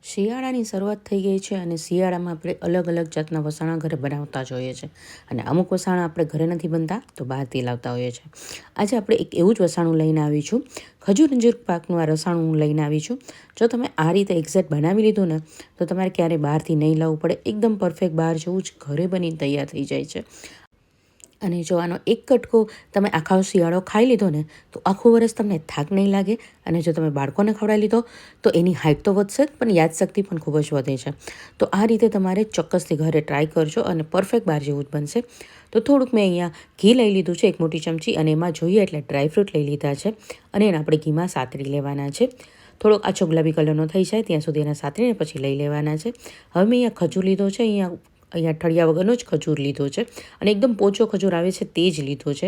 શિયાળાની શરૂઆત થઈ ગઈ છે અને શિયાળામાં આપણે અલગ અલગ જાતના વસાણા ઘરે બનાવતા જ હોઈએ છીએ અને અમુક વસાણા આપણે ઘરે નથી બનતા તો બહારથી લાવતા હોઈએ છીએ. આજે આપણે એક એવું જ વસાણું લઈને આવી છું. ખજૂર અંજીર પાકનું આ રસાણું હું લઈને આવી છું. જો તમે આ રીતે એક્ઝેક્ટ બનાવી લીધું ને તો તમારે ક્યારેય બહારથી નહીં લાવવું પડે. એકદમ પરફેક્ટ બહાર જેવું જ ઘરે બની તૈયાર થઈ જાય છે. અને જો આનો એક કટકો તમે આખો શિયાળો ખાઈ લીધો ને તો આખું વરસ તમને થાક નહીં લાગે. અને જો તમે બાળકોને ખવડાવી લીધો તો એની હાઇટ તો વધશે જ પણ યાદશક્તિ પણ ખૂબ જ વધે છે. તો આ રીતે તમારે ચોક્કસથી ઘરે ટ્રાય કરજો અને પરફેક્ટ બહાર જેવું જ બનશે. તો થોડુંક મેં અહીંયા ઘી લઈ લીધું છે, 1 મોટી ચમચી, અને એમાં જોઈએ એટલે ડ્રાયફ્રૂટ લઈ લીધા છે અને એને આપણે ઘીમાં સાતરી લેવાના છે. થોડોક આછો ગુલાબી કલરનો થઈ જાય ત્યાં સુધી એને સાતરીને પછી લઈ લેવાના છે. હવે મેં અહીંયા ખજૂર લીધો છે. અહીંયા ઠળિયા વગરનો જ ખજૂર લીધો છે અને એકદમ પોચો ખજૂર આવે છે તે જ લીધો છે.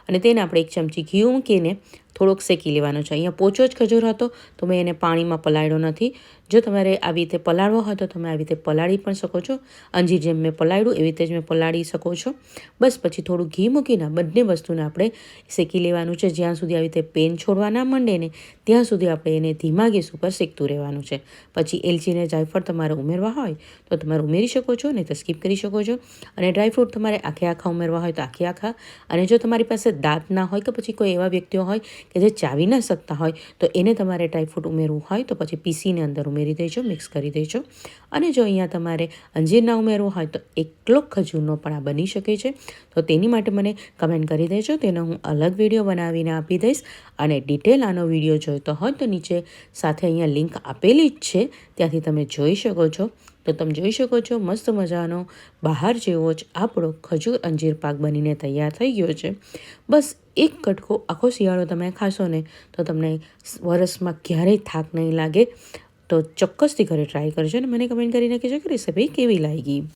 અને તેને આપણે 1 ચમચી ઘી મૂકીને થોડોક શેકી લેવાનો છે. અહીંયા પોચો જ ખજૂર હતો તો મેં એને પાણીમાં પલાળ્યો નથી. જો તમારે આવી રીતે પલાળવો હોય તો તમે આવી રીતે પલાળી પણ શકો છો. અંજીર જેમ મેં પલાળ્યું એવી રીતે જ મેં પલાળી શકો છો. બસ પછી થોડું ઘી મૂકીને બંને વસ્તુને આપણે શેકી લેવાનું છે. જ્યાં સુધી આવી રીતે પેન છોડવા ના માંડે ને ત્યાં સુધી આપણે એને ધીમા ગેસ ઉપર શેકતું રહેવાનું છે. પછી એલચીને જાયફળ તમારે ઉમેરવા હોય તો તમારે ઉમેરી શકો છો, નહીં તો સ્કીપ કરી શકો છો. અને ડ્રાયફ્રૂટ તમારે આખા ઉમેરવા હોય તો આખા. અને જો તમારી પાસે દાંત ના હોય કે પછી કોઈ એવા વ્યક્તિઓ હોય કે જે ચાવી ના શકતા હોય તો એને તમારે ડ્રાયફ્રૂટ ઉમેરવું હોય તો પછી પીસીને અંદર ઉમેરી દેજો, મિક્સ કરી દેજો. અને જો અહીંયા તમારે અંજીર ના ઉમેરવું હોય તો એકલો ખજૂરનો પણ આ બની શકે છે. તો તેની માટે મને કમેન્ટ કરી દેજો, તેનો હું અલગ વિડીયો બનાવીને આપી દઈશ. અને ડિટેલ આનો વિડીયો જોઈતો હોય તો નીચે સાથે અહીંયા લિંક આપેલી જ છે, ત્યાંથી તમે જોઈ શકો છો. તો તમે જોઈ શકો છો મસ્ત મજાનો બહાર જેવો જ આપણો ખજૂર અંજીર પાક બનીને તૈયાર થઈ ગયો છે. બસ એક કટકો આખો શિયાળો તમે ખાશો ને તો તમને વરસમાં ક્યારેય થાક નહીં લાગે. તો ચોક્કસથી ઘરે ટ્રાય કરજો અને મને કમેન્ટ કરીને કહેજો કે રેસીપી કેવી લાગી.